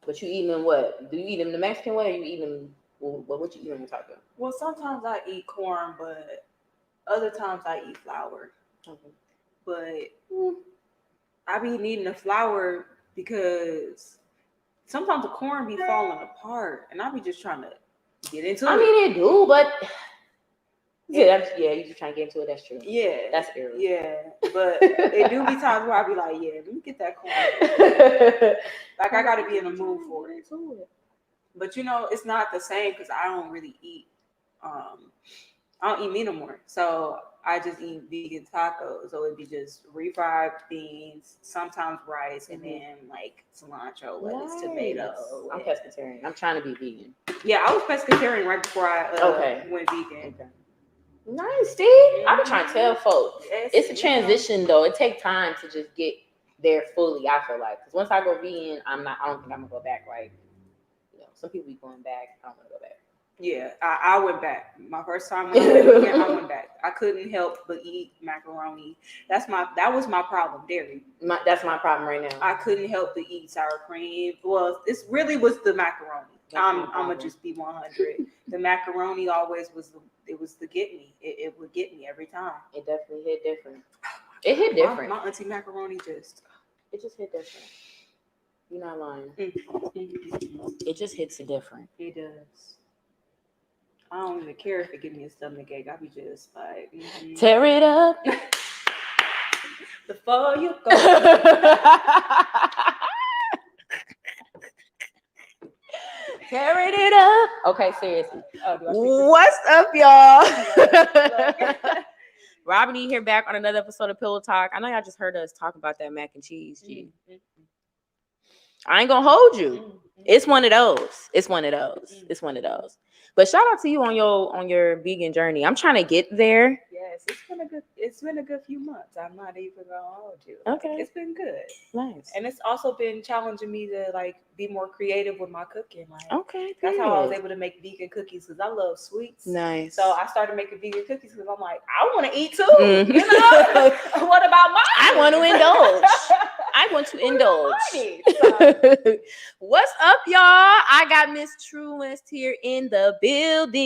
But you eat them what? Do you eat them the Mexican way, or you eat them? What you eat them in taco? Well, sometimes I eat corn, but other times I eat flour. Okay. But I be needing the flour because sometimes the corn be falling apart, and I be just trying to get into it. I mean, it do, but you just trying to get into it. That's true. Yeah, that's irritating. Yeah, but it do be times where I be like, yeah, let me get that corn. Like I gotta be in the mood for it. But it's not the same because I don't really eat. I don't eat meat no more, so I just eat vegan tacos. So it'd be just refried beans, sometimes rice, and then like cilantro, lettuce, tomato. I'm pescatarian. I'm trying to be vegan. Yeah, I was pescatarian right before I went vegan. Okay. Nice, Steve. I've been trying to tell folks. It's a transition though. It takes time to just get there fully. I feel like because once I go vegan, I don't think I'm gonna go back. Right? Some people be going back. I don't want to go back. Yeah, I went back. My first time when I went vegan, I went back. I couldn't help but eat macaroni. That was my problem, dairy. That's my problem right now. I couldn't help but eat sour cream. Well, this really was the macaroni. I'm gonna just be 100. The macaroni always was the get me. It would get me every time. It definitely hit different. It hit different. My auntie macaroni it just hit different. You're not lying. It just hits different. It does. I don't even care if it gives me a stomach ache. I be just like tear it up before you go. Tearing it up. Okay, seriously. What's up, y'all? Robin here back on another episode of Pillow Talk. I know y'all just heard us talk about that mac and cheese. I ain't gonna hold you. It's one of those. It's one of those. But shout out to you on your vegan journey. I'm trying to get there. Yes, it's been a good few months. I'm not even gonna hold you. Okay. It's been good. Nice. And it's also been challenging me to like be more creative with my cooking. Like okay. That's how I was able to make vegan cookies because I love sweets. Nice. So I started making vegan cookies because I'm like, I want to eat too. Mm-hmm. What about mine? I want to indulge. What's up, y'all? I got Miss Tru West here in the building.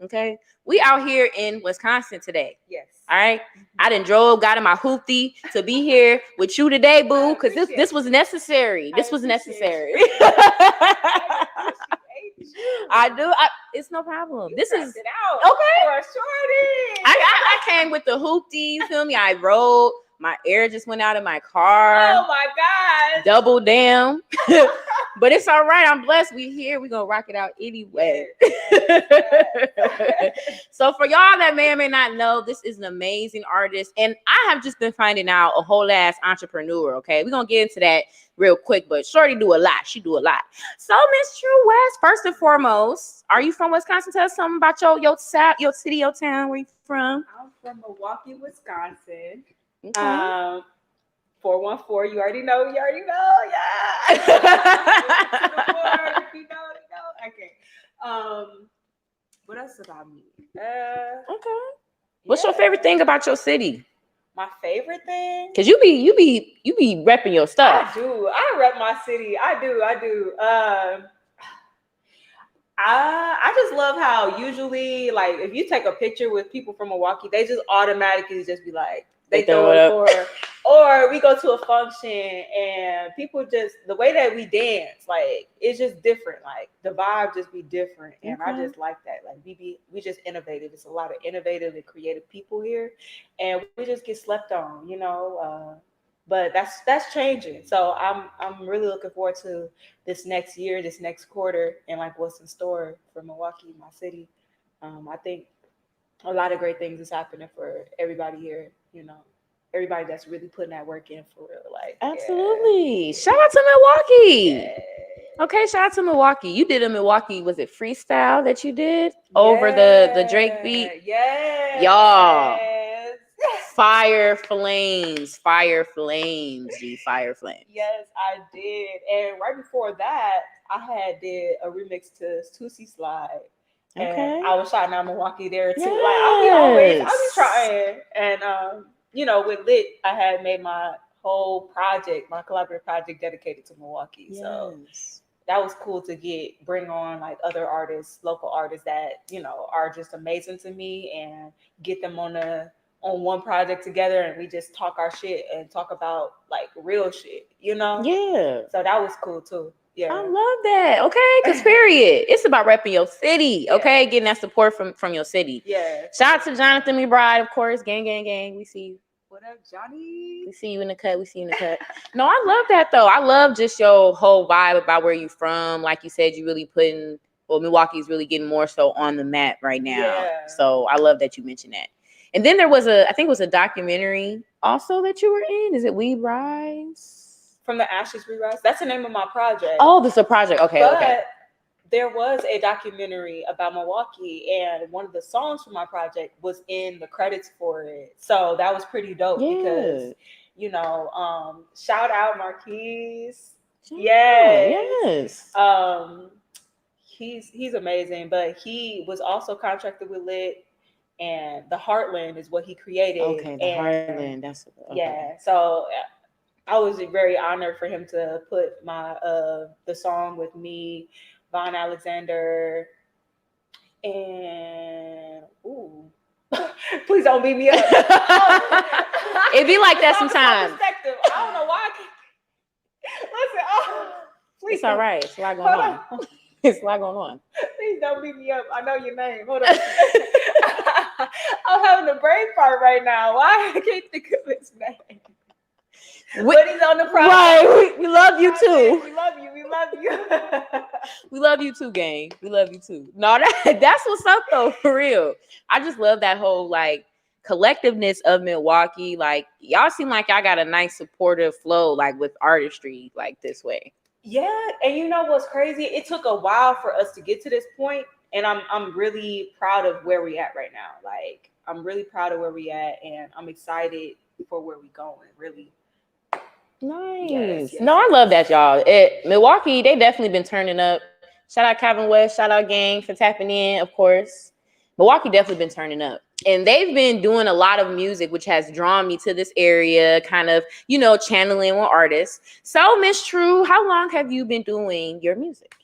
Okay, we out here in Wisconsin today. Yes. All right. I done got in my hoopty to be here with you today, boo, because this was necessary. This was necessary. I do. It's no problem. This is it out okay. For a shorty. I came with the hoopty. You feel me? I rode. My air just went out of my car. Oh my gosh. Double down. But it's all right. I'm blessed. We here. We're going to rock it out anyway. Yes. So for y'all that may or may not know, this is an amazing artist. And I have just been finding out a whole ass entrepreneur. Okay. We're going to get into that real quick. But shorty do a lot. She do a lot. So Miss Tru West, first and foremost, are you from Wisconsin? Tell us something about your city, your town. Where you from? I'm from Milwaukee, Wisconsin. Okay. 414, you already know, yeah. Okay. What else about me? Okay. What's your favorite thing about your city? My favorite thing? Cause you be repping your stuff. I do. I rep my city. I do. I just love how usually, like, if you take a picture with people from Milwaukee, they just automatically just be like, they throw it for, or we go to a function and people just, the way that we dance, like, it's just different. Like, the vibe just be different. And I just like that. Like, we just innovative. It's a lot of innovative and creative people here. And we just get slept on, but that's changing. So I'm really looking forward to this next year, this next quarter, and like what's in store for Milwaukee, my city. I think a lot of great things is happening for everybody here. Everybody that's really putting that work in for real. Like, absolutely. Yeah. Shout out to Milwaukee. Yeah. Okay, shout out to Milwaukee. You did a Milwaukee, was it freestyle that you did over the Drake beat? Yeah. Y'all. Yes. Fire flames, G, fire flames. Yes, I did. And right before that, I did a remix to Tootsie Slide. Okay. And I was shouting out Milwaukee there too. Yes. Like I'll be trying. And with Lit, I had made my whole project, my collaborative project dedicated to Milwaukee. Yes. So that was cool to bring on like other artists, local artists that, you know, are just amazing to me, and get them on one project together, and we just talk our shit and talk about like real shit, you know? Yeah. So that was cool too. Yeah. I love that. Okay, because period. It's about repping your city. Yeah. Okay, getting that support from your city. Yeah. Shout out to Jonathan McBride, of course. Gang, gang, gang. We see you. What up, Johnny? We see you in the cut. We see you in the cut. No, I love that though. I love just your whole vibe about where you from. Like you said, you really putting, well, Milwaukee's really getting more so on the map right now. Yeah. So I love that you mentioned that. And then there was I think it was a documentary also that you were in. Is it We Rise? From the Ashes We Rise. That's the name of my project. Oh, this is a project. Okay, but okay. There was a documentary about Milwaukee, and one of the songs from my project was in the credits for it. So that was pretty dope because, you know, shout out Marquise. Yes. He's amazing, but he was also contracted with Lit, and the Heartland is what he created. Okay, the Heartland. That's yeah. So I was very honored for him to put my the song with me, Von Alexander, and please don't beat me up. It be like that sometimes. I don't know why I can't. Listen, please. It's all right. It's a lot going on. It's a lot going on. Please don't beat me up. I know your name. Hold on. I'm having a brain fart right now. Why I can't think of his name? But he's on the project. Right. We love you too. We love you. We love you. We love you too, gang. We love you too. No, that's what's up though, for real. I just love that whole like collectiveness of Milwaukee. Like y'all seem like y'all got a nice supportive flow, like with artistry, like this way. Yeah, and you know what's crazy? It took a while for us to get to this point, and I'm really proud of where we at right now. Like I'm really proud of where we at, and I'm excited for where we going. Really. Nice. Yes. No, I love that, y'all. Milwaukee, they definitely been turning up. Shout out Calvin West, shout out gang for tapping in, of course. Milwaukee definitely been turning up. And they've been doing a lot of music, which has drawn me to this area, kind of, you know, channeling with artists. So, Miss Tru, how long have you been doing your music?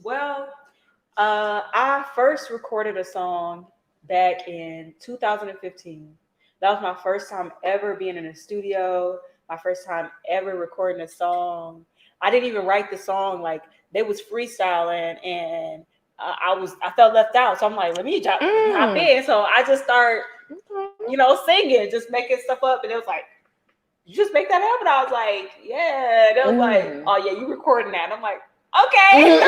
Well, I first recorded a song back in 2015. That was my first time ever being in a studio, my first time ever recording a song. I didn't even write the song. Like, they was freestyling, and I felt left out. So I'm like, let me hop in. So I just start, you know, singing, just making stuff up. And it was like, you just make that happen? I was like, yeah. And it was like, oh yeah, you recording that. And I'm like, okay.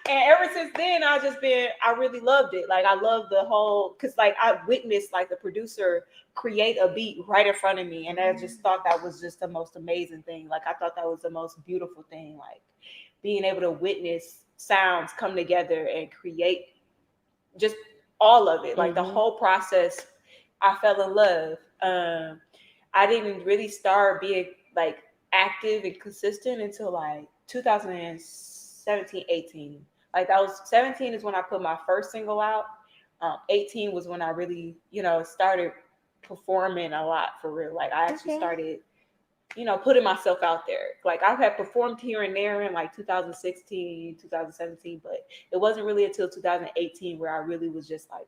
And ever since then, I really loved it. Like, I love the whole, because like I witnessed like the producer create a beat right in front of me. And I just thought that was just the most amazing thing. Like, I thought that was the most beautiful thing. Like, being able to witness sounds come together and create just all of it. Like, the whole process, I fell in love. I didn't really start being like active and consistent until like 2017, 18. Like, that was 17 is when I put my first single out. 18 was when I really, you know, started performing a lot for real. Like, I actually started, you know, putting myself out there. Like, I had performed here and there in like 2016, 2017, but it wasn't really until 2018 where I really was just like,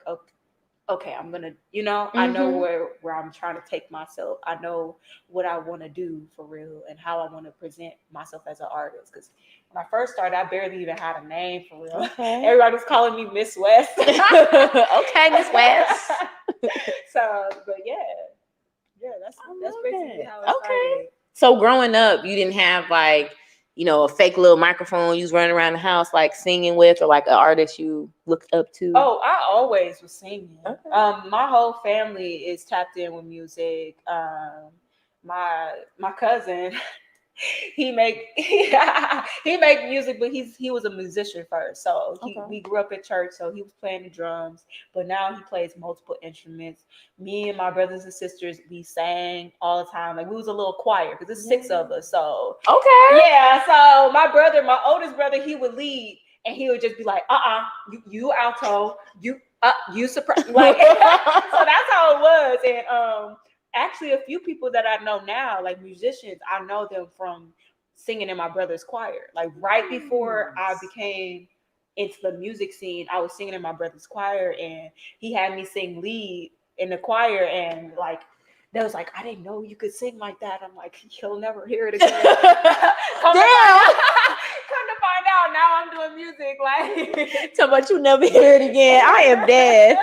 okay, I'm gonna, you know, I know where I'm trying to take myself. I know what I want to do for real and how I want to present myself as an artist. Because when I first started, I barely even had a name for real. Okay. Everybody was calling me Miss West. Okay, Miss West. So, but yeah, that's basically how it started. So growing up, you didn't have like, you know, a fake little microphone you was running around the house like singing with, or like an artist you looked up to? Oh, I always was singing. Okay. My whole family is tapped in with music. My cousin, he make music, but he was a musician first. So we grew up at church, so he was playing the drums, but now he plays multiple instruments. Me and my brothers and sisters, we sang all the time. Like, we was a little choir because there's 6 of us. So yeah. So my oldest brother, he would lead, and he would just be like, you alto, you soprano. Like, so that's how it was. And actually a few people that I know now, like musicians, I know them from singing in my brother's choir. Like right before I became into the music scene, I was singing in my brother's choir, and he had me sing lead in the choir, and like they was like, I didn't know you could sing like that. I'm like, you'll never hear it again. Come to find out, now I'm doing music. Like, so much you never hear it again. I am dead.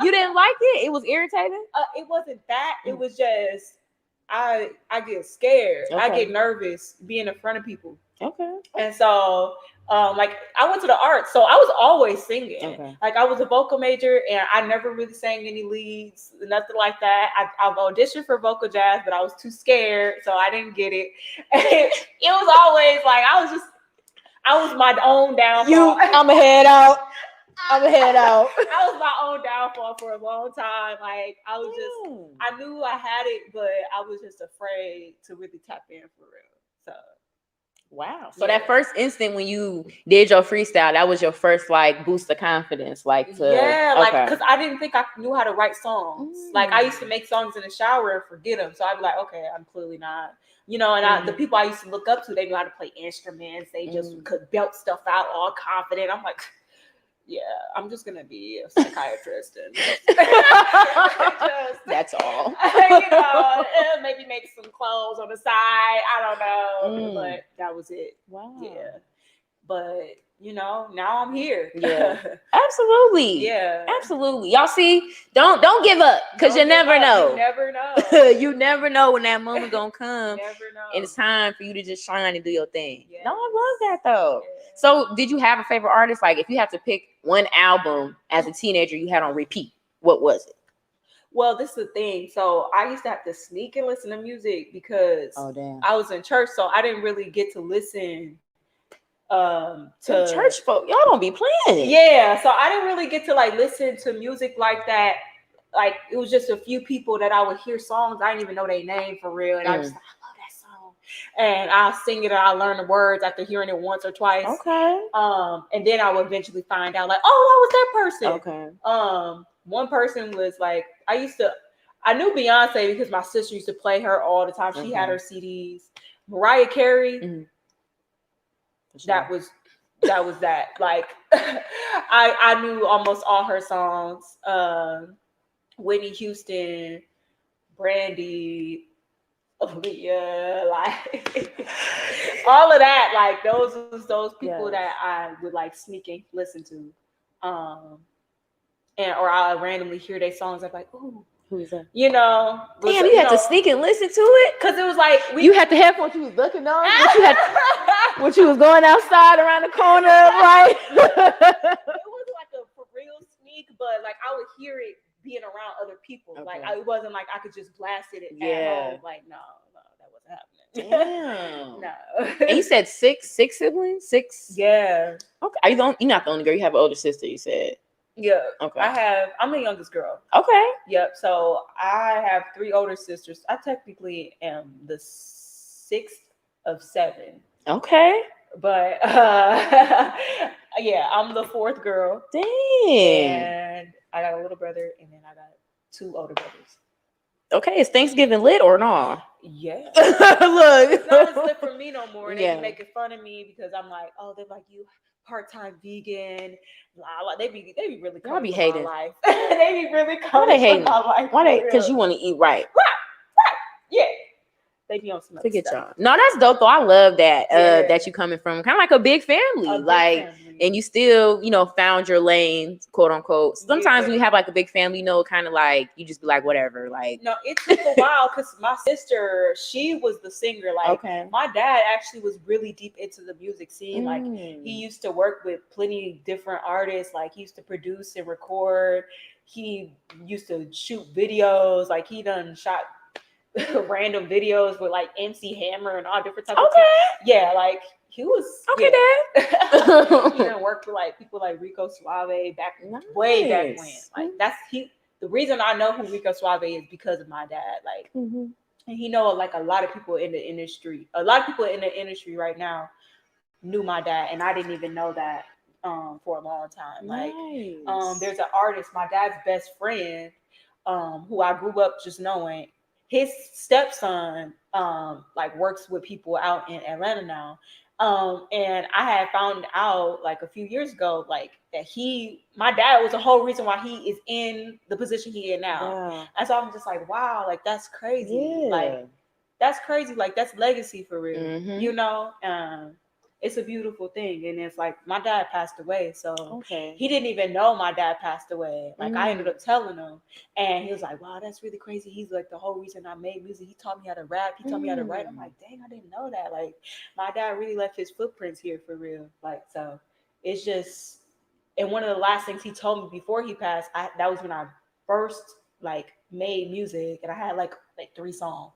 You didn't like it? It was irritating? It wasn't that. It was just I get scared. Okay. I get nervous being in front of people. Okay. And so like I went to the arts, so I was always singing. Okay. Like I was a vocal major, and I never really sang any leads, nothing like that. I've auditioned for vocal jazz, but I was too scared, so I didn't get it. It was always like I was my own downfall. I'm a head out. I was my own downfall for a long time. Like I was just, I knew I had it, but I was just afraid to really tap in for real. So. Wow. So that first instant when you did your freestyle, that was your first like boost of confidence, like like because I didn't think I knew how to write songs. Like I used to make songs in the shower and forget them. So I'd be like, okay, I'm clearly not, and the people I used to look up to, they knew how to play instruments. They just could belt stuff out all confident. I'm like, yeah, I'm just gonna be a psychiatrist and that's all. Maybe make some clothes on the side. I don't know, but that was it. Wow. Yeah, but now I'm here. Yeah, absolutely. Yeah, absolutely. Y'all see, don't give up, because you never know. You never know. You never know when that moment gonna come. Never know. And it's time for you to just shine and do your thing. Yes. No, I love that though. Yeah. So did you have a favorite artist? Like if you have to pick one album as a teenager you had on repeat, what was it? Well, this is the thing. So I used to have to sneak and listen to music because I was in church, so I didn't really get to listen to church folk. Y'all don't be playing. Yeah, so I didn't really get to like listen to music like that. Like it was just a few people that I would hear songs. I didn't even know their name for real, and I was like, I love that song, and I'll sing it and I'll learn the words after hearing it once or twice. Okay. And then I would eventually find out like, oh, that was that person. Okay. One person was like, I knew Beyonce because my sister used to play her all the time. She had her CDs. Mariah Carey. Mm-hmm. That was that. Like I knew almost all her songs. Whitney Houston, Brandy, Aaliyah, like all of that. Like those people that I would like sneak and listen to. Or I'll randomly hear their songs. I'm like, ooh. Who is that? Damn, you had to sneak and listen to it? Because it was like you had to have what you was looking on. What you was going outside around the corner, right? It wasn't like a for real sneak, but like I would hear it being around other people. Okay. Like it wasn't like I could just blast it at home. Like no, that wasn't happening. Damn. No. And you said six siblings? 6? Yeah. Okay. You're not the only girl. You have an older sister, you said. Yeah. Okay. I'm the youngest girl. Okay. Yep. So I have 3 older sisters. I technically am the 6th of 7. Okay. But yeah, I'm the 4th girl. Dang. And I got a little brother, and then I got 2 older brothers. Okay, is Thanksgiving lit or no? Yeah. Look. It's not as lit for me no more. And they be making fun of me because I'm like, oh, they're like, you part-time vegan. They be really coming for hating. My life. They be really coming for my life. Why they? Because you want to eat right. Right. Yeah. They be on some other Forget stuff. y'all. No, that's dope though. I love that. That you coming from kind of like a big family. And you still, found your lane, quote unquote. Sometimes when you have like a big family, kind of like you just be like, whatever. Like no, it took a while because my sister, she was the singer. Like my dad actually was really deep into the music scene. Like he used to work with plenty different artists. Like he used to produce and record. He used to shoot videos. Like he done shot random videos with like MC Hammer and all different types of stuff. Yeah, like he was Dad. He done worked with like people like Rico Suave way back when. Like the reason I know who Rico Suave is because of my dad. Like and he know like a lot of people in the industry. A lot of people in the industry right now knew my dad, and I didn't even know that for a long time. Like there's an artist, my dad's best friend. who I grew up just knowing, his stepson like works with people out in Atlanta now. And I had found out like a few years ago, like that my dad was the whole reason why he is in the position he in now. Wow. And so I'm just like, wow, like that's crazy. Yeah. Like that's crazy. Like that's legacy for real. Mhm. You know? It's a beautiful thing. And it's like my dad passed away. So Okay. he didn't even know my dad passed away. Like I ended up telling him. And he was like, wow, that's really crazy. He's like the whole reason I made music. He taught me how to rap. He taught me how to write. I'm like, dang, I didn't know that. Like my dad really left his footprints here for real. Like, so it's just, and one of the last things he told me before he passed, that was when I first like made music, and I had like 3 songs.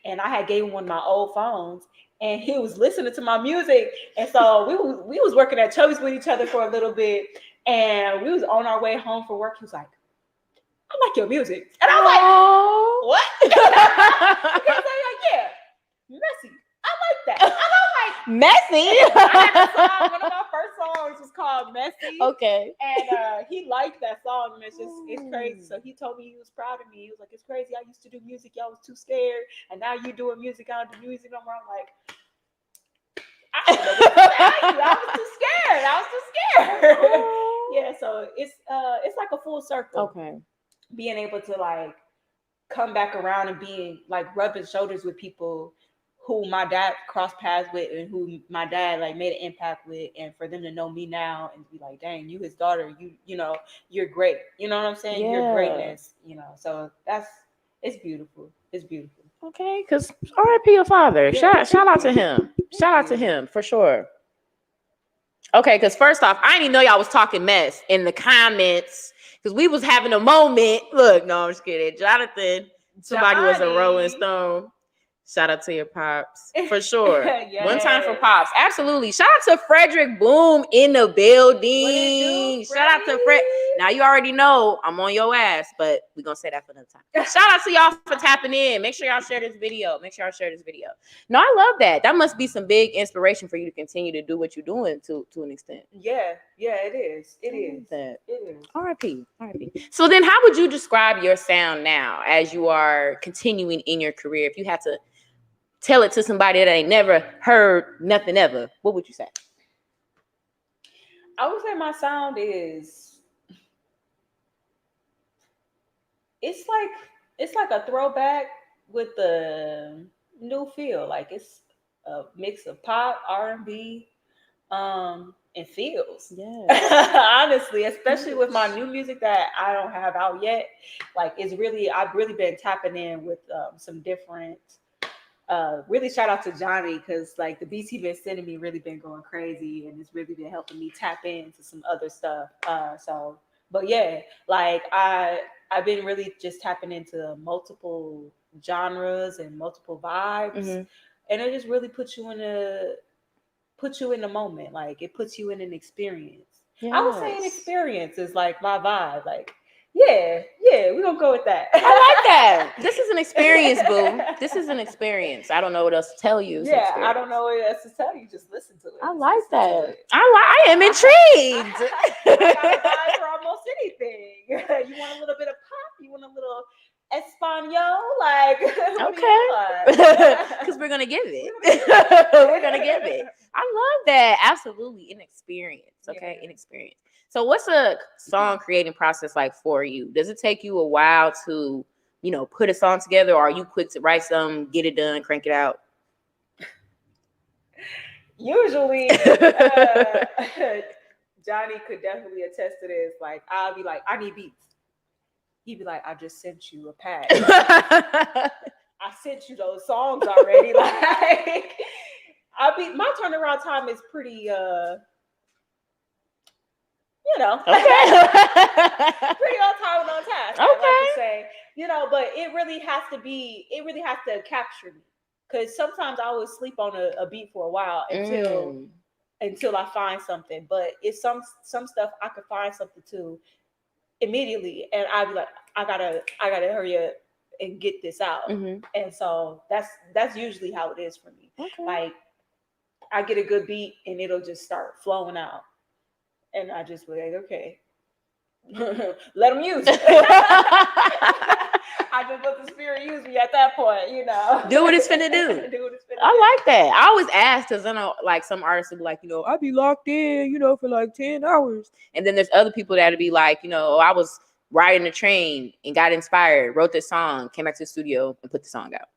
And I had gave him one of my old phones, and he was listening to my music. And so we was working at Chubby's with each other for a little bit, and we was on our way home from work. He was like, I like your music. And I was like, what? He was like, yeah, messy. I like that. And I was like, Messy. I had a song, one of my first songs was called Messy. Okay. And he liked that song, and it's crazy. So he told me he was proud of me. He was like, it's crazy. I used to do music. Y'all was too scared. And now you doing music. I don't do music no more. I'm like, I don't know what to tell you. I was too scared. Yeah, so it's like a full circle. Okay. Being able to like come back around and being like rubbing shoulders with people who my dad crossed paths with and who my dad like made an impact with, and for them to know me now and be like, dang, you his daughter, you know, you're great. You know what I'm saying? Yeah. You're greatness, you know. So it's beautiful. It's beautiful. Okay, because R.I.P. your father. Yeah. Shout out to him. Shout out to him for sure. Okay, because first off, I didn't even know y'all was talking mess in the comments because we was having a moment. Look, no, I'm just kidding. Jonathan, somebody was a Rolling Stone. Shout out to your pops for sure. Yes. One time for pops, absolutely. Shout out to Frederick Boom in the building. Shout out to Fred. Now you already know I'm on your ass, but we're gonna say that for another time. Shout out to y'all for tapping in. Make sure y'all share this video. No, I love that. That must be some big inspiration for you to continue to do what you're doing to an extent. Yeah, it is. It is. That. It is. R.I.P. So then how would you describe your sound now as you are continuing in your career? If you had to tell it to somebody that ain't never heard nothing ever, what would you say? I would say my sound is, it's like a throwback with the new feel. Like it's a mix of pop, R&B, and feels. Yeah. Honestly, especially with my new music that I don't have out yet. Like I've really been tapping in with some different. Really shout out to Johnny, because like the beats he's been sending me really been going crazy, and it's really been helping me tap into some other stuff. But yeah, like I've been really just tapping into multiple genres and multiple vibes, and it just really puts you in the moment. Like it puts you in an experience. Yes. I would say an experience is like my vibe. Like yeah, we're gonna go with that. I like that. This is an experience, boo. This is an experience. I don't know what else to tell you. Yeah, I don't know what else to tell you. Just listen to it. I like that. I am intrigued. I got a vibe for almost anything. You want a little bit of pop? You want a little Espanol? Like okay, because we're gonna give it. We're gonna give it. I love that. Absolutely, an experience. Okay, an experience. So what's a song creating process like for you? Does it take you a while to, put a song together, or are you quick to write something, get it done, crank it out? Usually, Johnny could definitely attest to this. Like, I'll be like, I need beats. He'd be like, I just sent you a pad. I sent you those songs already. Like, my turnaround time is pretty, okay. pretty on time and on task. Okay. I like to say, but it really has to capture me. Because sometimes I would sleep on a beat for a while until I find something. But it's some stuff I could find something to immediately, and I'd be like, I gotta hurry up and get this out. And so that's usually how it is for me. Okay. Like I get a good beat and it'll just start flowing out. And I just be like, okay, let them use it. I just let the spirit use me at that point, you know. Do what it's finna do. Do what it's finna do. I like that. I always ask because I know like some artists will be like, I be locked in, for like 10 hours. And then there's other people that'll be like, I was riding the train and got inspired, wrote this song, came back to the studio and put the song out.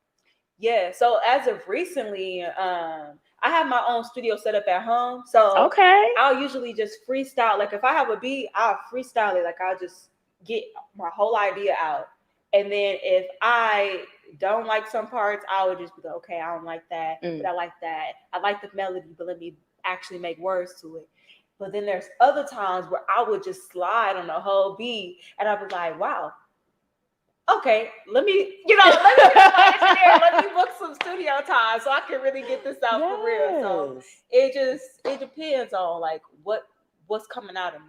Yeah. So as of recently, I have my own studio set up at home. So okay, I'll usually just freestyle. Like if I have a beat, I'll freestyle it. Like I'll just get my whole idea out. And then if I don't like some parts, I would just be like, okay, I don't like that, but I like that. I like the melody, but let me actually make words to it. But then there's other times where I would just slide on the whole beat and I'd be like, wow, okay, let me book some studio time so I can really get this out for real. So it depends on like what's coming out of me.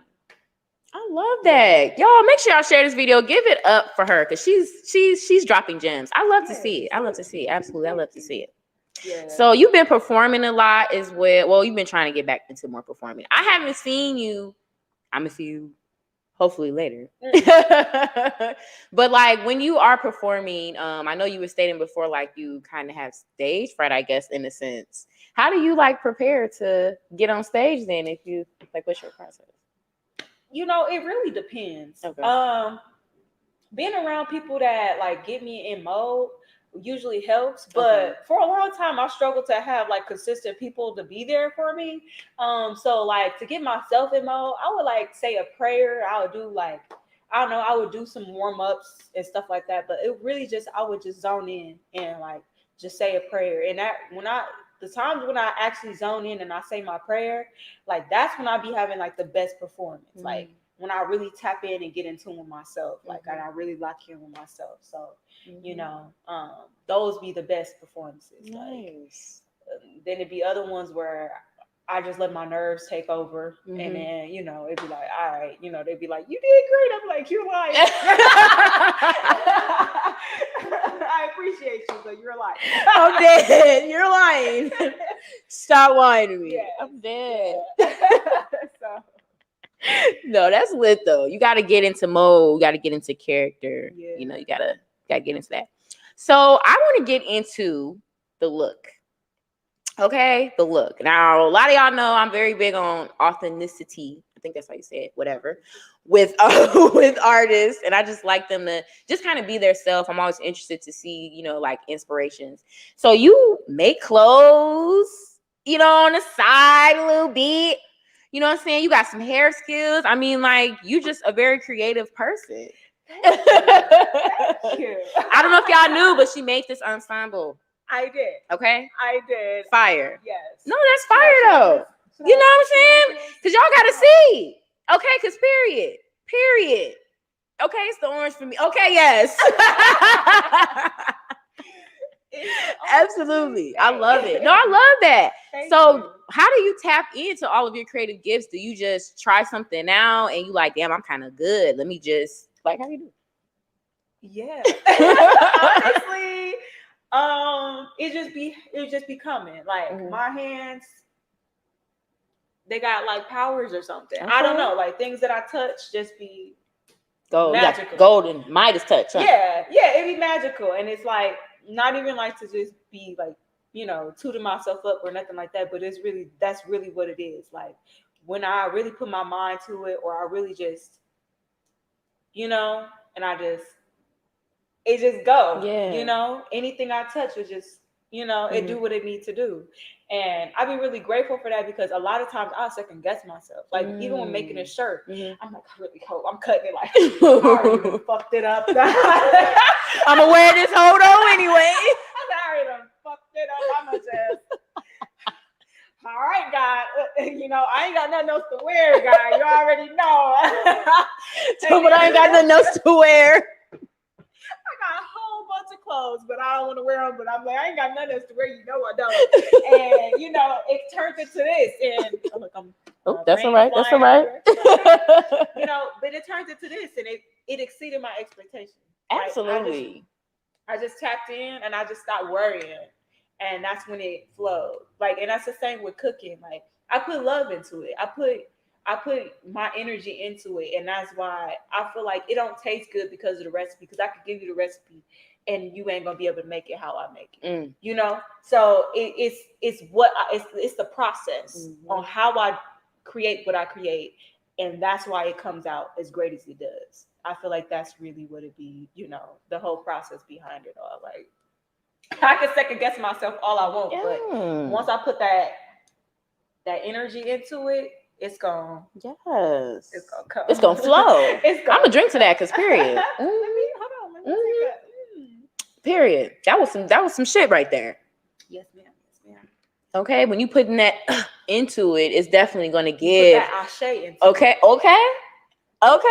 I love that. Y'all make sure y'all share this video. Give it up for her because she's dropping gems. I love to see it. I love to see it. Absolutely. I love to see it. Yeah. So you've been performing a lot as well. Well, you've been trying to get back into more performing. I haven't seen you. I'm gonna see you hopefully later. But like when you are performing, I know you were stating before, like you kind of have stage fright, I guess, in a sense. How do you like prepare to get on stage then? If you like, what's your process? It really depends. Okay. Being around people that like get me in mode usually helps, but for a long time I struggled to have like consistent people to be there for me. So like to get myself in mode, I would like say a prayer. I would do like, I don't know, I would do some warm-ups and stuff like that, but it really just, I would just zone in and like just say a prayer. And that the times when I actually zone in and I say my prayer, like that's when I be having like the best performance. Like when I really tap in and get in tune with myself, like and I really lock in with myself. So, those be the best performances. Nice. Like, then it'd be other ones where I just let my nerves take over, and then it'd be like, all right, they'd be like, you did great. I'm like, you're lying. I appreciate you, but you're lying. I'm dead. You're lying. Stop lying to me. Yeah. I'm dead. Yeah. So. No, that's lit though. You got to get into mode. You got to get into character. Yeah. You gotta get into that. So I want to get into the look. Okay, the look. Now, a lot of y'all know I'm very big on authenticity. I think that's how you say it. Whatever. With artists, and I just like them to just kind of be their self. I'm always interested to see, like inspirations. So you make clothes, on the side a little bit. You know what I'm saying? You got some hair skills. I mean, like you just a very creative person. Thank you. I don't know if y'all knew, but she made this ensemble. I did. Okay. I did. Fire. Yes. No, that's fire though. You know what I'm saying? Because y'all gotta see. Okay, because period. Okay, it's the orange for me. Okay, yes. Absolutely. I love it. No, I love that. So how do you tap into all of your creative gifts? Do you just try something out and you like, damn, I'm kind of good. Let me just like, how do you do? Yeah. Honestly, it just be coming. Like my hands, they got like powers or something. Okay. I don't know. Like things that I touch just be magical. Golden Midas touch. Huh? Yeah, it'd be magical. And it's like not even like to just be like, tooting myself up or nothing like that. But that's really what it is. Like when I really put my mind to it, or I really just, and it just go. Yeah. Anything I touch would just, it do what it needs to do. And I've been really grateful for that because a lot of times I second guess myself. Like even when making a shirt, I'm like, I really hope I'm cutting it like I already done fucked it up. I'm gonna wear this hold on anyway. I already done fucked it up. I'm gonna just all right, God. I ain't got nothing else to wear, God. You already know. But I ain't got nothing else to wear. I got a whole bunch of clothes, but I don't want to wear them. But I'm like, I ain't got nothing else to wear. I don't. And it turned into this. And look, that's all right. That's all right. But it turned into this, and it exceeded my expectations. Absolutely. I just tapped in, and I just stopped worrying, and that's when it flowed. Like, and that's the same with cooking. Like, I put love into it. I put my energy into it, and that's why I feel like it don't taste good because of the recipe. Because I could give you the recipe, and you ain't gonna be able to make it how I make it. You know, so it's the process on how I create what I create, and that's why it comes out as great as it does. I feel like that's really what it be. You know, the whole process behind it all. Like I can second guess myself all I want, but once I put that energy into it, it's gonna it's gonna come. It's gonna flow. I'm gonna drink to that, cause period. Hold on. Let me take that. Period. That was some shit right there. Yes, ma'am. Okay, when you putting that into it, it's definitely gonna give. Put that ashe into okay. Don't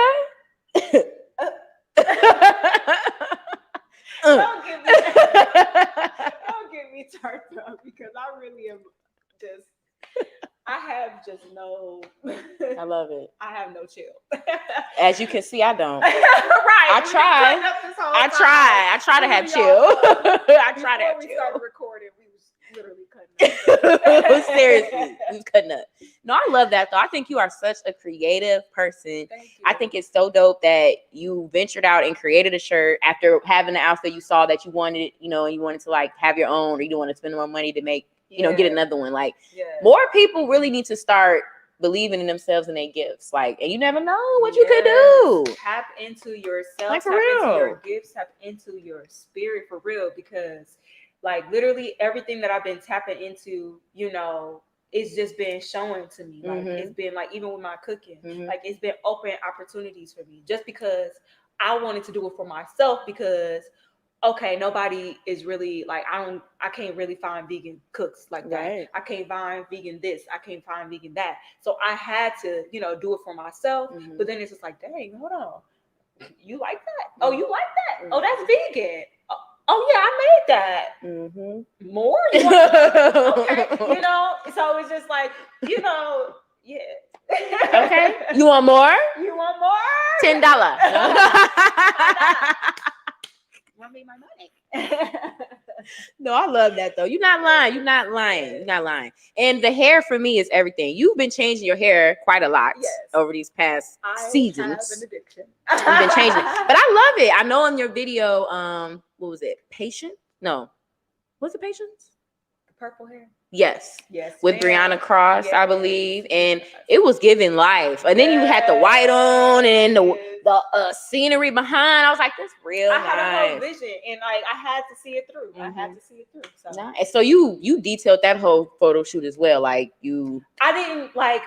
get me turned up because I really am just. I have just no. I love it. I have no chill. As you can see, I don't. Right. I try to have chill. I try to have chill. Before we started recording, we was literally cutting up. Seriously, we was cutting up. No, I love that though. I think you are such a creative person. Thank you. I think it's so dope that you ventured out and created a shirt after having the outfit you saw that you wanted, you know, and you wanted to like have your own, or you don't want to spend more money to make, you know, get another one. Like more people really need to start believing in themselves and their gifts. Like, and you never know what you could do. Tap into yourself, like, for tap real. into your gifts, tap into your spirit for real. Because like literally everything that I've been tapping into, you know, it's just been showing to me. Like it's been like, even with my cooking, like it's been open opportunities for me just because I wanted to do it for myself. Because okay, nobody is really like, I can't really find vegan cooks like that. Right. I can't find vegan this. I can't find vegan that. So I had to, you know, do it for myself. But then it's just like, dang, hold on. You like that? Oh, you like that? Oh, that's vegan. Oh yeah, I made that. More? You want okay. You know, so it's just like, you know, yeah. Okay. You want more? You want more? $10. Want me my money? No, I love that though. You're not lying. You're not lying. And the hair for me is everything. You've been changing your hair quite a lot over these past seasons. I have an addiction. You've been changing it. But I love it. I know in your video, what was it? Patient? No. Was it Patience? The purple hair? Yes. With Brianna Cross, I believe. And it was giving life. And then you had the white on and the scenery behind. I was like, this real nice. I had a whole vision and like I had to see it through. So. Nice. So you detailed that whole photo shoot as well. Like I didn't like,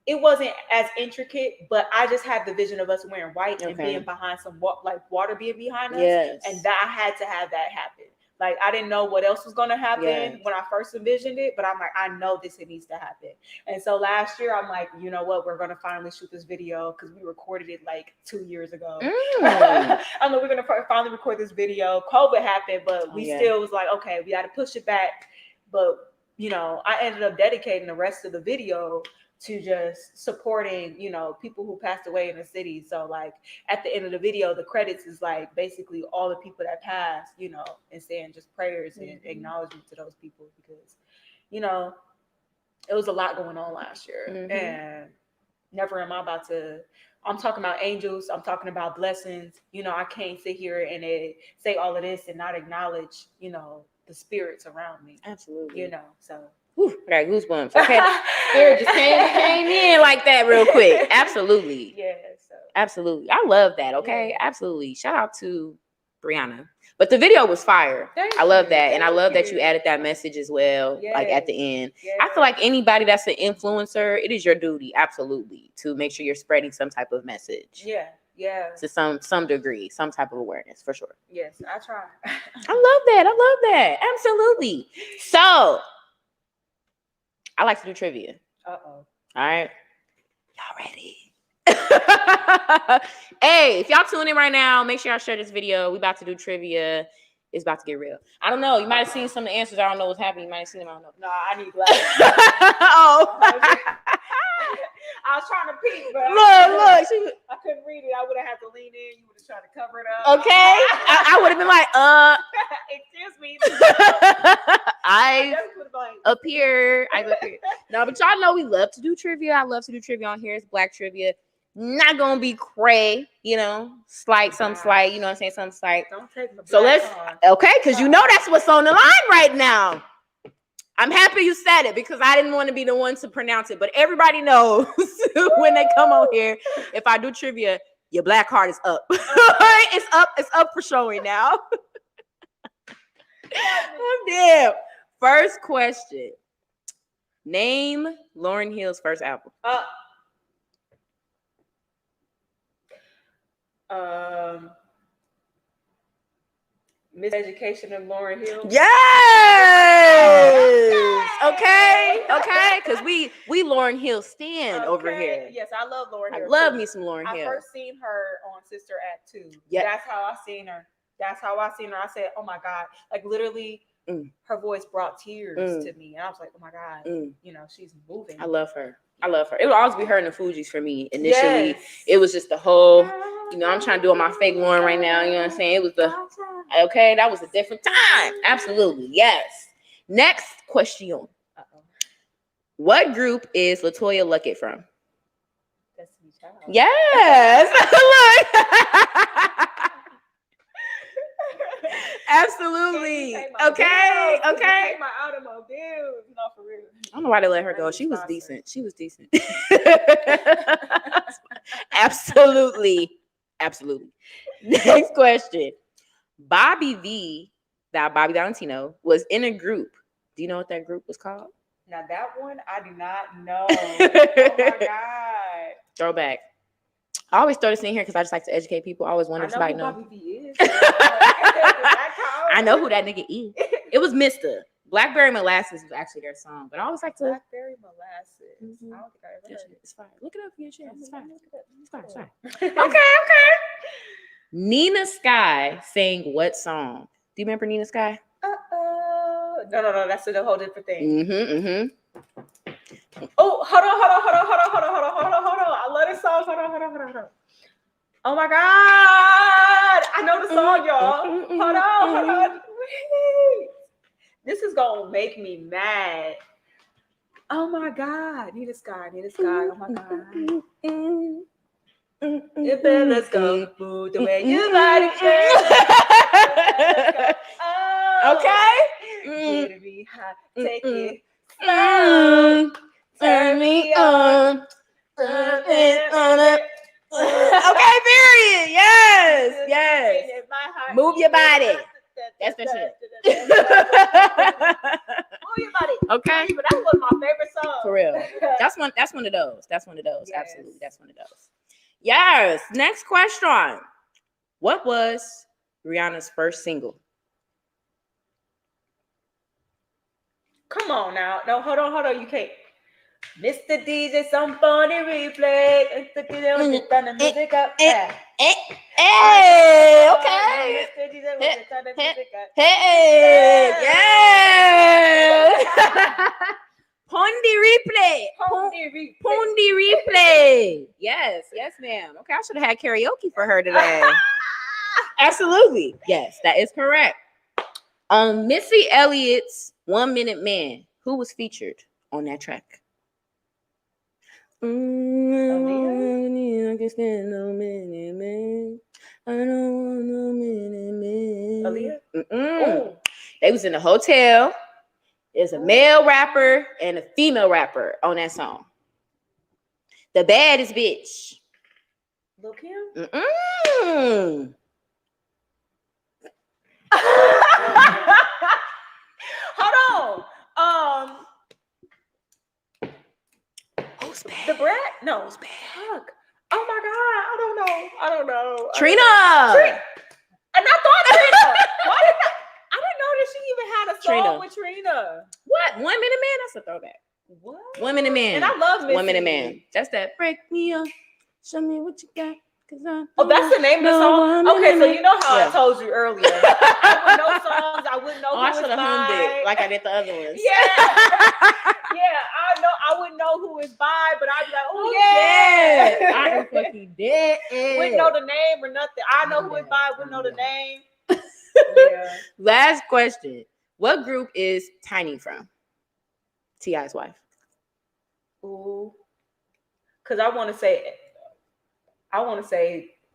it wasn't as intricate, but I just had the vision of us wearing white and being behind some water being behind us. And that I had to have that happen. Like, I didn't know what else was going to happen when I first envisioned it, but I'm like, I know this, it needs to happen. And so last year, I'm like, you know what? We're going to finally shoot this video because we recorded it like 2 years ago. I'm like, we're going to finally record this video. COVID happened, but we still was like, okay, we got to push it back. But, you know, I ended up dedicating the rest of the video to just supporting, you know, people who passed away in the city. So like at the end of the video, the credits is like basically all the people that passed, you know, and saying just prayers and acknowledgement to those people because, you know, it was a lot going on last year and never am I about to, I'm talking about angels. I'm talking about blessings. You know, I can't sit here and say all of this and not acknowledge, you know, the spirits around me. Absolutely. You know, so. Whew, I got goosebumps. Okay. Spirit just came in like that real quick. Absolutely. Yeah. So. Absolutely. I love that. Okay. Absolutely. Shout out to Brianna. But the video was fire. I love that. And I love that you added that message as well. Like at the end. I feel like anybody that's an influencer, it is your duty, absolutely, to make sure you're spreading some type of message. Yeah. To some degree, some type of awareness, for sure. Yes, I try. I love that. Absolutely. So I like to do trivia. Uh-oh. All right. Y'all ready? Hey, if y'all tune in right now, make sure y'all share this video. We about to do trivia. It's about to get real. I don't know. You might have seen some of the answers. I don't know what's happening. You might have seen them. I don't know. No, I need glasses. I was trying to peek, but look. I couldn't read it. I would have had to lean in. You would have tried to cover it up. Okay. I would have been like, excuse me. I up here. No, but y'all know we love to do trivia. I love to do trivia on here. It's Black trivia. Not gonna be cray, you know, slight, some slight, you know what I'm saying, some slight. Don't take the so let's card. Okay, because you know that's what's on the line right now. I'm happy you said it because I didn't want to be the one to pronounce it, but everybody knows when they come on here, if I do trivia, your black card is up. It's up for showing now. I'm dead. First question. Name Lauryn Hill's first album. Miseducation of Lauryn Hill. Yes. Okay. Because we Lauryn Hill stand over here. Yes, I love Lauryn Hill. I love me some Lauryn Hill. I first seen her on Sister Act 2. Yeah. That's how I seen her. I said, oh my God. Like literally her voice brought tears to me. And I was like, oh my God, you know, she's moving. I love her. It would always be her and the Fugees for me. Initially, It was just the whole, you know, I'm trying to do my fake Lauryn right now. You know what I'm saying? It was that was a different time. Absolutely. Yes. Next question. What group is LaToya Luckett from? Destiny Child. Yes. Absolutely. Okay. My automobile. No, for real. I don't know why they let her go. She was decent. Absolutely. Next question. Bobby V, that Bobby Valentino, was in a group. Do you know what that group was called? Now that one I do not know. Oh my God. Throwback. I always throw this in here because I just like to educate people. I always wonder if somebody knows. Bobby V is. I know who that nigga is. It was Mr. Blackberry Molasses was actually their song, but I always like to. Blackberry Molasses. Mm-hmm. I don't think I ever heard it. It's fine. Look it up for your chance. It's fine. Okay. Okay. Nina Sky sang what song? Do you remember Nina Sky? No. That's a whole different thing. Mm-hmm. Oh, hold on. I love this song. Hold on. Oh my God. I know the song, y'all. Hold on. Wait. This is going to make me mad. Oh my God. Nina Sky. Oh my God. Let's go. Move the way you like it. Okay. Get me hot. Take it slow. Turn me on. Turn it on it. Okay, period. Yes. Move your body. That's the shit. Move your body. Okay. But that was my favorite song. For real. That's one of those. Yes. Absolutely. That's one of those. Yes. Next question. What was Rihanna's first single? Come on now. No, hold on. You can't. Mr. DJ, somebody replay. Mr. DJ, turn the music up. Hey, okay. Mr. DJ, turn the music up. Hey, yeah. Pondy replay. Yes, ma'am. Okay, I should have had karaoke for her today. Absolutely. Yes, that is correct. On Missy Elliott's 1 Minute Man, who was featured on that track? I can stand no minute man. I don't want no minute man. Aaliyah? They was in a hotel. There's a male rapper and a female rapper on that song. The baddest bitch. Lil' Kim? Hold on. Who's bad? The brat? No. Who's bad? Fuck. Oh my God. I don't know. Trina. And I thought Trina. Why did I didn't know that she even had a song with Trina. What? 1 Minute Man? That's a throwback. What? 1 Minute Man. And I love Missy. 1 Minute Man. That's that. Break me up. Show me what you got. Oh, that's the name of the song? Okay, so you know how I told you earlier. I would know songs. I wouldn't know who I should have hummed it like I did the other ones. Yeah. I wouldn't know who it's by, but I'd be like, oh yeah. I am fucking dead. Wouldn't know the name or nothing. I know who it's by, wouldn't know the name. Last question. What group is Tiny from? T.I.'s wife. Ooh. Because I want to say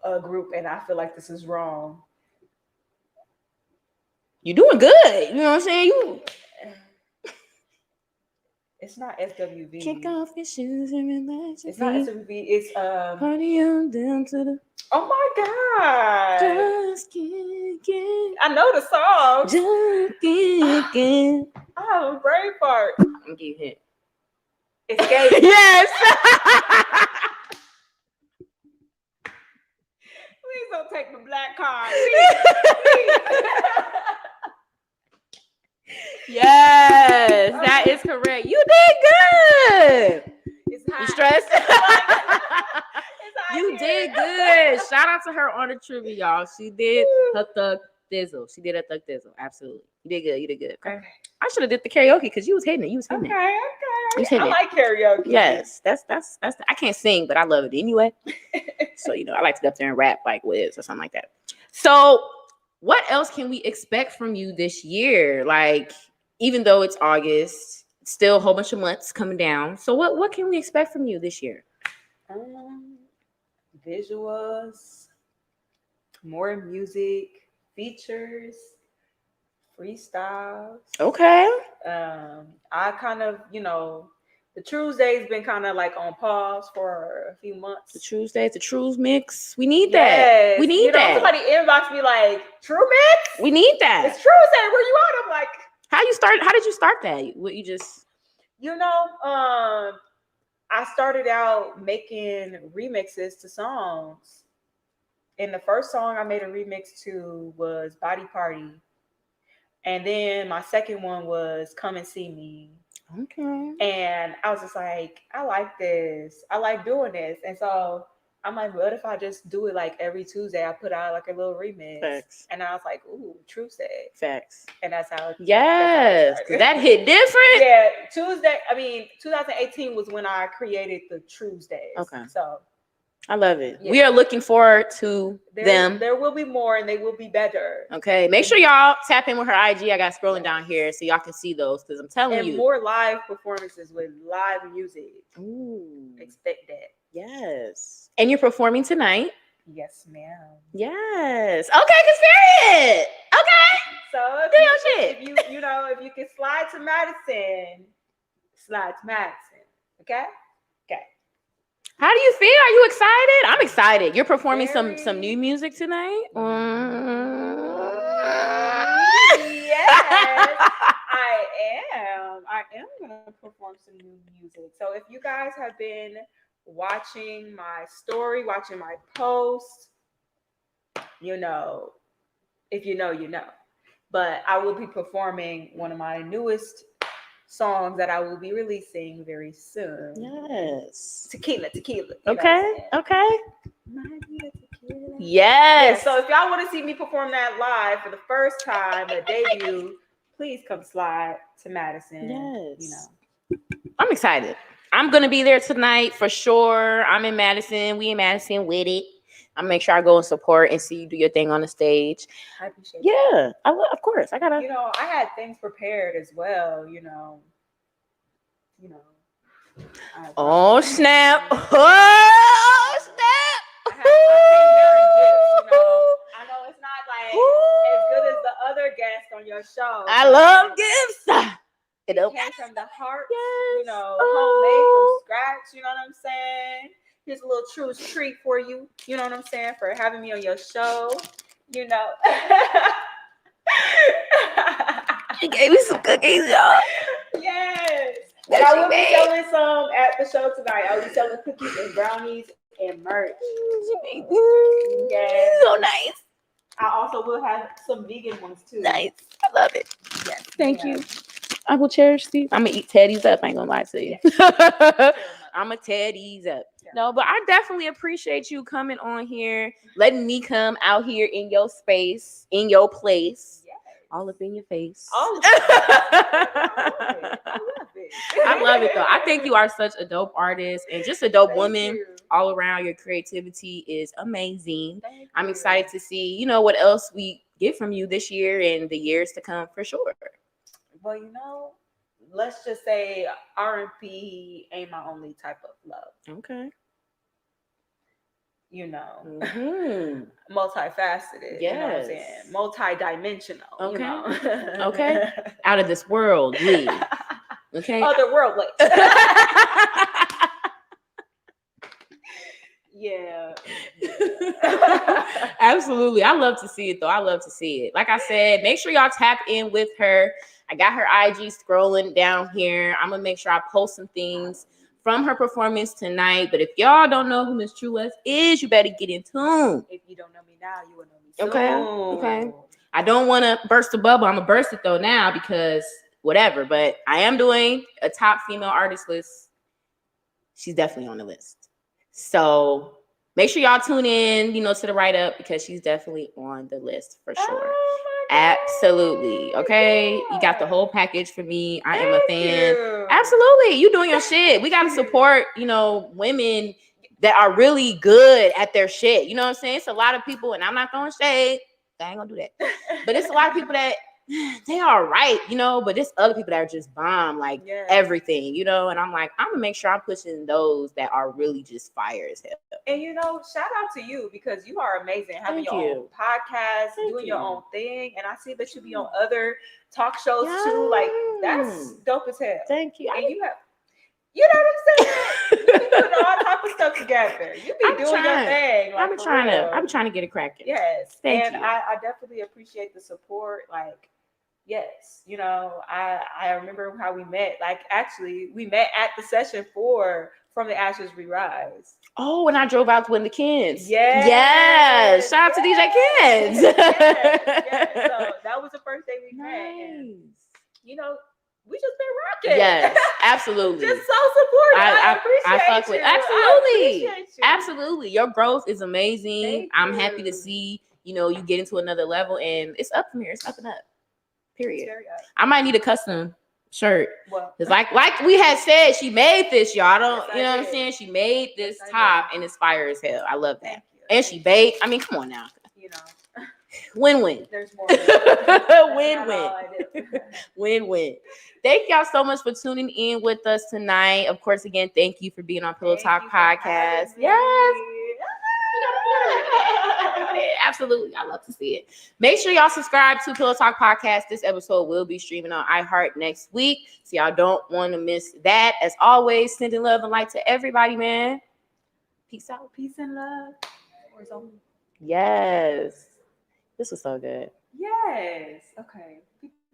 a group, and I feel like this is wrong. You're doing good. You know what I'm saying? It's not SWV. Kick off your shoes and relax. It's not SWV. It's Party on down to the. Oh my God! Just kicking. I know the song. Just kicking. I have a brain fart. I'm gonna give you a hint. Escape. Yes. Please don't take the black card. Please. Yes, that is correct. You did good. It's hot. You stressed? It's hot You here. did good. Shout out to her on the trivia, y'all. She did her thug thizzle. She did her thug thizzle. Absolutely. You did good. You did good. Okay. I should have did the karaoke because you was hitting it. You was hitting it. Okay. I like karaoke. Yes, that's. I can't sing, but I love it anyway. So I like to get up there and rap like Wiz or something like that. So, what else can we expect from you this year? Like, even though it's August, still a whole bunch of months coming down. So, what can we expect from you this year? Visuals, more music, features, freestyles. Okay. I kind of, the Tuesday's been kind of like on pause for a few months. The Tuesdays, the Trues mix. We need that. We need that. Somebody inbox me like, True mix? We need that. It's Tuesday. Where you at? I'm like, how did you start that? What you just I started out making remixes to songs. And the first song I made a remix to was Body Party. And then my second one was Come and See Me. Okay. And I was just like, I like this. I like doing this. And so I'm like, what if I just do it like every Tuesday? I put out like a little remix. Facts. And I was like, ooh, Tuesday. Facts. And that's how it Yes. That hit different. Yeah. 2018 was when I created the Tuesdays. Okay. So I love it. Yeah. We are looking forward to them. There will be more and they will be better. Okay. Make sure y'all tap in with her IG. I got scrolling down here so y'all can see those because I'm telling you. And more live performances with live music. Ooh. Expect that. Yes. And you're performing tonight? Yes, ma'am. Yes. Okay, period. Okay. So if you can slide to Madison, slide to Madison. Okay? Okay. How do you feel? Are you excited? I'm excited. You're performing some new music tonight? Yes, I am. I am going to perform some new music. So if you guys have been watching my story, watching my post, if you know, you know. But I will be performing one of my newest songs that I will be releasing very soon. Yes. Tequila. Okay. Yes. Yeah, so if y'all want to see me perform that live for the first time, a debut, please come slide to Madison. Yes. I'm excited. I'm going to be there tonight for sure. I'm in Madison. We in Madison with it. I'm gonna make sure I go and support and see you do your thing on the stage. I appreciate that. Yeah, I will, of course. I gotta. I had things prepared as well. Oh snap! Oh snap! I came bearing gifts. I know it's not like as good as the other guests on your show. I love gifts. It came from the heart. Yes. Homemade from scratch. You know what I'm saying? Here's a little Tru treat for you. You know what I'm saying? For having me on your show. You gave me some cookies, y'all. Yes. And I will be selling some at the show tonight. I'll be selling cookies and brownies and merch. Yes. So nice. I also will have some vegan ones too. Nice. I love it. Yes. Thank you. I will cherish these. I'm going to eat Teddy's up. I ain't going to lie to you. I'm going to tear these up. No, but I definitely appreciate you coming on here, letting me come out here in your space, in your place, all up in your face. I love it, though. I think you are such a dope artist and just a dope woman all around. Your creativity is amazing. I'm excited to see, what else we get from you this year and the years to come for sure. Well, let's just say R&B ain't my only type of love. Okay. You know, Yes. multifaceted. You know what I'm saying? Multi-dimensional. Okay. You know? Okay. Out of this world, Lee. Okay. Otherworldly. Yeah. Absolutely. I love to see it though. I love to see it. Like I said, make sure y'all tap in with her. I got her IG scrolling down here. I'm gonna make sure I post some things from her performance tonight. But if y'all don't know who Miss Tru West is, you better get in tune. If you don't know me now, you will know me soon. Okay. I don't want to burst the bubble. I'm gonna burst it though now because whatever. But I am doing a top female artist list. She's definitely on the list. So make sure y'all tune in, to the write-up because she's definitely on the list for sure. Oh Absolutely. Okay. You got the whole package for me. I am a fan. You. Absolutely. You doing your shit. We got to support, women that are really good at their shit. You know what I'm saying? It's a lot of people, and I'm not throwing shade. I ain't gonna do that. But it's a lot of people that they are right, but there's other people that are just bomb, like everything, and I'm like, I'm gonna make sure I'm pushing those that are really just fire as hell. And shout out to you because you are amazing, having your own podcast, doing your own thing, and I see that you be on other talk shows too. Like that's dope as hell. Thank you. And you know what I'm saying? You be doing all type of stuff together. You be doing your thing. Like, I'm trying to get it cracking. Yes. Thank you. I definitely appreciate the support. Like, yes, I remember how we met. Like, actually, we met at the session 4 From the Ashes We Rise. Oh, when I drove out with the kids. Yes. Yes. Shout out to DJ Kids. Yes. So that was the first day we met. And, we just been rocking. Yes, absolutely. Just so supportive. I fuck with. Absolutely. Absolutely. Your growth is amazing. I'm happy to see, you get into another level, and it's up from here. It's up and up. Period. I might need a custom shirt. Because like we had said, she made this, y'all. What I'm saying? She made this top and it's fire as hell. I love that. And she baked. I mean, come on now. Win-win. There's more. Win-win. Win-win. Thank y'all so much for tuning in with us tonight. Of course, again, thank you for being on Pillow Talk Podcast. Yes. Absolutely. I love to see it. Make sure y'all subscribe to Pillow Talk Podcast. This episode will be streaming on iHeart next week. So y'all don't want to miss that. As always, sending love and light to everybody, man. Peace out. Peace and love. Yes. This was so good. Yes. Okay.